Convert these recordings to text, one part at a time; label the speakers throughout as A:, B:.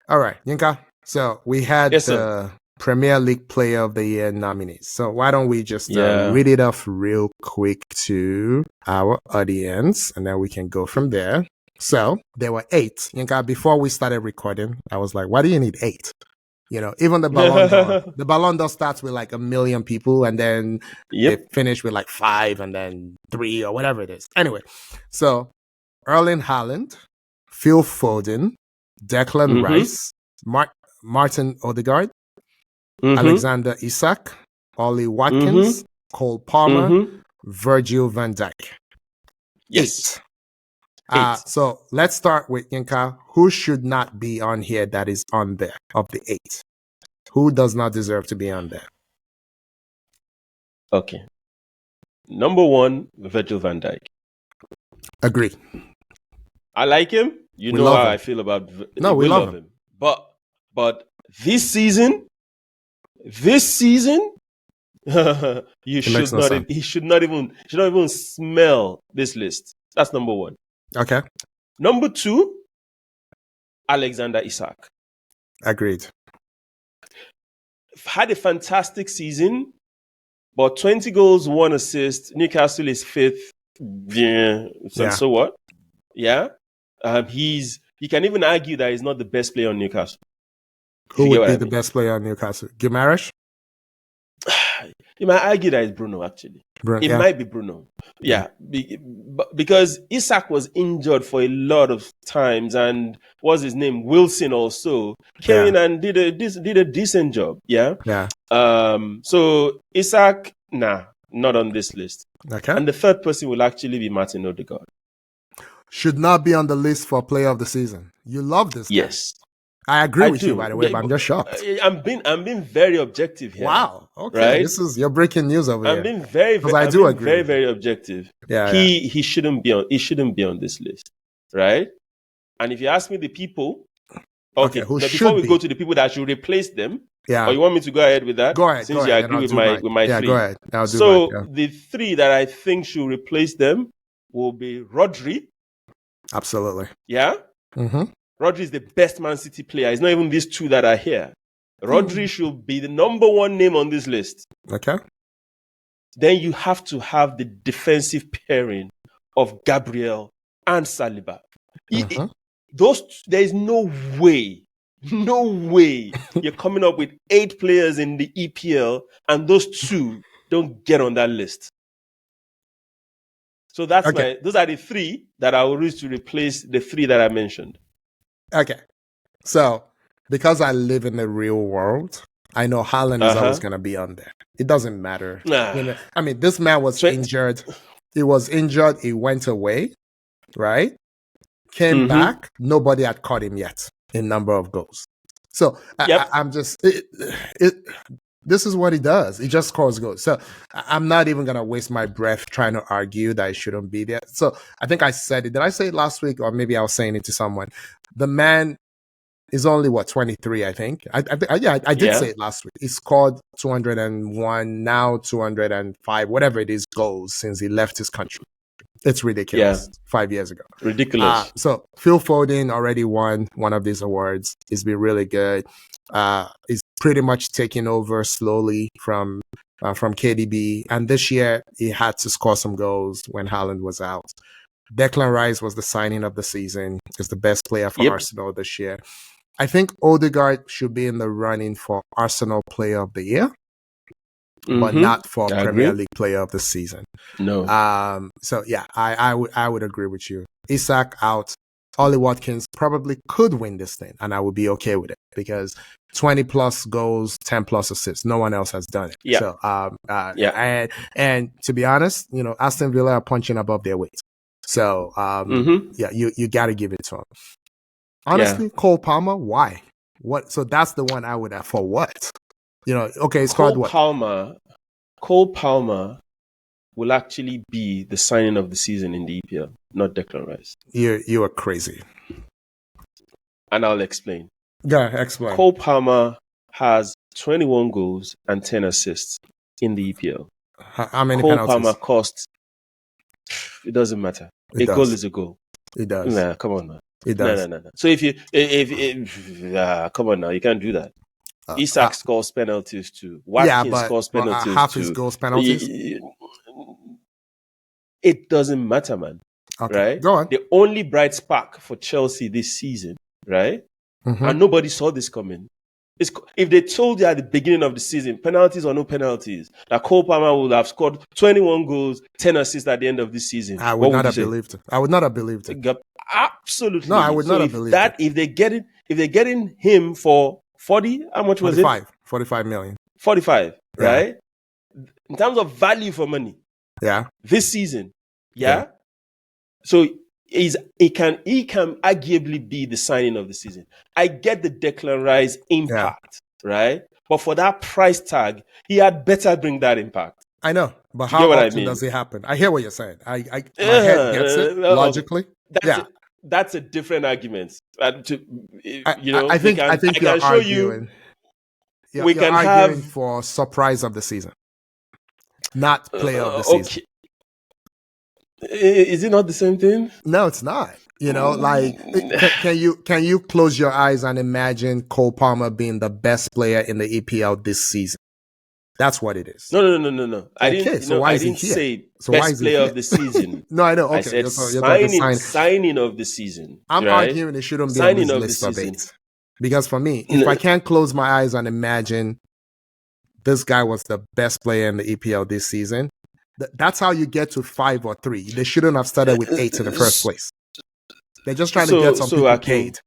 A: All right, Yinka. So we had
B: Yes,
A: the
B: sir.
A: Premier League Player of the Year nominees. So why don't we just
B: Yeah.
A: read it off real quick to our audience, and then we can go from there. So there were 8. Yinka, before we started recording, I was like, why do you need 8? Even the Ballon d'Or. The Ballon d'Or starts with like 1 million people, and then they
B: Yep.
A: finish with like 5 and then 3 or whatever it is. Anyway, so Erling Haaland, Phil Foden, Declan
B: Mm-hmm.
A: Rice, Martin Odegaard,
B: Mm-hmm.
A: Alexander Isak, Ollie Watkins, Cole Palmer,
B: Mm-hmm.
A: Virgil van Dijk.
B: Yes.
A: 8.
B: 8.
A: So let's start with Yinka. Who should not be on here that is on there of the 8? Who does not deserve to be on there?
B: Okay. Number 1, Virgil van Dijk.
A: Agree.
B: I like him. You
A: We
B: know
A: love
B: how
A: him.
B: I feel about.
A: No, we love him.
B: But this season, he should
A: no sense.
B: he should not even smell this list. That's number 1.
A: Okay.
B: Number 2, Alexander Isak.
A: Agreed.
B: Had a fantastic season, but 20 goals, 1 assist. Newcastle is 5th. Yeah. So what? Yeah. You can even argue that he's not the best player on Newcastle.
A: Who would be the best player on Newcastle? Guimaraes?
B: You might argue that it's Bruno, actually. It might be Bruno. Yeah. Because Isak was injured for a lot of times, and what's his name? Wilson also came in and did a decent job. Yeah.
A: Yeah.
B: So Isak, not on this list.
A: Okay.
B: And the third person will actually be Martin Odegaard.
A: Should not be on the list for player of the season. You love this guy.
B: Yes.
A: I agree with you, by the way, but I'm just shocked.
B: I'm being very objective here.
A: Wow. Okay.
B: Right?
A: You're breaking news over here.
B: I'm being very
A: agree.
B: Very, very objective.
A: Yeah.
B: He shouldn't be on this list. Right? And if you ask me the people, before we go to the people that should replace them, or you want me to go ahead with that?
A: Go ahead.
B: Since you agree with my 3.
A: Yeah, go ahead.
B: The 3 that I think should replace them will be Rodri.
A: Absolutely.
B: Yeah?
A: Mm-hmm.
B: Rodri is the best Man City player. It's not even these 2 that are here. Rodri should be the number 1 name on this list.
A: Okay.
B: Then you have to have the defensive pairing of Gabriel and Saliba. There is no way you're coming up with 8 players in the EPL and those 2 don't get on that list. So those are the 3 that I will use to replace the 3 that I mentioned.
A: Okay. So, because I live in the real world, I know Haaland is always going to be on there. It doesn't matter. I mean, this man was injured. He was injured. He went away, right? Came back. Nobody had caught him yet in number of goals. So, I'm just... this is what he does. He just scores goals. So I'm not even going to waste my breath trying to argue that he shouldn't be there. So I think I said it. Did I say it last week? Or maybe I was saying it to someone. The man is only, 23, I think. I did say it last week. He scored 201, now 205, whatever it is, goals since he left his country. It's ridiculous. 5 years ago.
B: Ridiculous.
A: So Phil Foden already won one of these awards. He's been really good. He's pretty much taking over slowly from KDB. And this year, he had to score some goals when Haaland was out. Declan Rice was the signing of the season. He's the best player for Arsenal this year. I think Odegaard should be in the running for Arsenal Player of the Year, but not for Premier League Player of the Season.
B: No.
A: So yeah, I would agree with you. Isak out. Ollie Watkins probably could win this thing, and I would be okay with it because 20 plus goals, 10 plus assists. No one else has done it.
B: Yeah.
A: So and to be honest, Aston Villa are punching above their weight. So you got to give it to him. Honestly, Cole Palmer, why? What? So that's the one I would have for what? It's called what?
B: Cole Palmer will actually be the signing of the season in the EPL, not Declan Rice.
A: You are crazy.
B: And I'll explain.
A: Yeah, explain.
B: Cole Palmer has 21 goals and 10 assists in the EPL.
A: How many
B: Cole
A: penalties?
B: Palmer cost... It doesn't matter. A goal is a goal.
A: It does.
B: Nah, come on, man.
A: It does.
B: No. So if come on now, you can't do that. Isak scores penalties too. Watkins scores penalties
A: half
B: too.
A: his goals penalties.
B: It doesn't matter, man.
A: Okay,
B: right?
A: Go on.
B: The only bright spark for Chelsea this season, right? And nobody saw this coming. If they told you at the beginning of the season, penalties or no penalties, that Cole Palmer would have scored 21 goals, 10 assists at the end of this season,
A: I would not have believed it. I would not have believed it.
B: Absolutely.
A: No, I would not have believed it.
B: If they're getting him for 40, how much was
A: 45,
B: it?
A: 45 million.
B: 45, right? In terms of value for money.
A: Yeah.
B: This season. Yeah. So he can arguably be the signing of the season. I get the Declan Rice impact, right? But for that price tag, he had better bring that impact.
A: I know, but how often does it happen? I hear what you're saying. My head gets it logically.
B: That's a different argument.
A: I think you're arguing. You're arguing for surprise of the season, not player of the season.
B: Is it not the same thing?
A: No, it's not. Can you close your eyes and imagine Cole Palmer being the best player in the EPL this season? That's what it is.
B: No. I didn't say best player of the season.
A: No, I know. Okay.
B: I said signing of the season.
A: I'm arguing it shouldn't be on this list of 8. Because for me, if I can't close my eyes and imagine this guy was the best player in the EPL this season, that's how you get to 5 or 3. They shouldn't have started with 8 in the first place. They're just trying to get some people paid.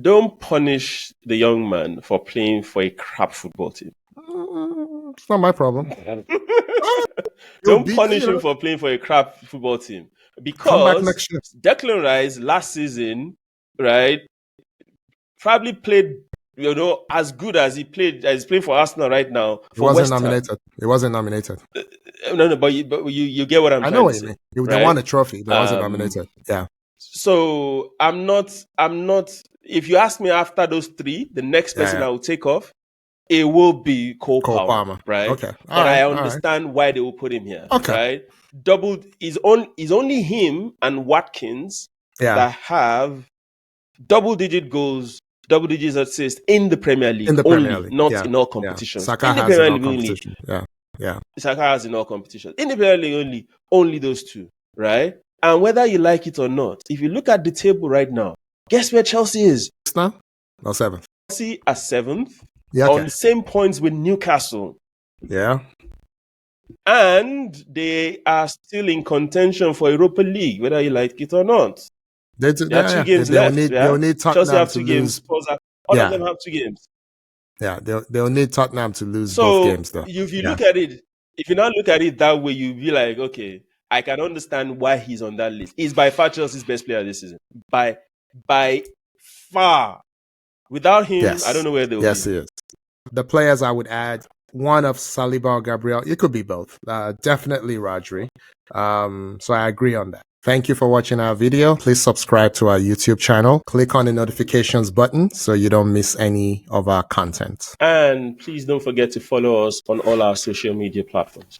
B: Don't punish the young man for playing for a crap football team.
A: It's not my problem.
B: Don't punish him for playing for a crap football team. Because Declan Rice last season, right, probably played, as good as he's playing for Arsenal right now.
A: He wasn't nominated. He wasn't nominated.
B: No, but you get what I'm trying to say.
A: I know what you mean. They won a trophy. They wasn't nominated. Yeah.
B: So I'm not. If you ask me after those 3, the next person I will take off, it will be Cole Palmer, right?
A: Okay.
B: I understand why they will put him here. Okay. Right? Is only him and Watkins that have double-digit goals, double-digit assists in the Premier League. Not in all competitions.
A: Saka has in all competition. Yeah.
B: Saka has in all competitions. In the Premier League only those 2, right? And whether you like it or not, if you look at the table right now, guess where Chelsea is?
A: Now? Or 7th.
B: Chelsea are 7th. On the same points with Newcastle.
A: Yeah.
B: And they are still in contention for Europa League, whether you like it or not. There are 2 games left.
A: They'll need Tottenham
B: Chelsea have
A: to
B: 2
A: lose.
B: games. All of them have 2 games.
A: Yeah, they'll need Tottenham to lose both games, though.
B: If you look at it, if you now look at it that way, you'll be like, okay, I can understand why he's on that list. He's by far Chelsea's best player this season. By far. Without him, I don't know where they'll be.
A: Yes, he is. The players I would add, one of Saliba or Gabriel. It could be both. Definitely Rodri. So I agree on that. Thank you for watching our video. Please subscribe to our YouTube channel. Click on the notifications button so you don't miss any of our content.
B: And please don't forget to follow us on all our social media platforms.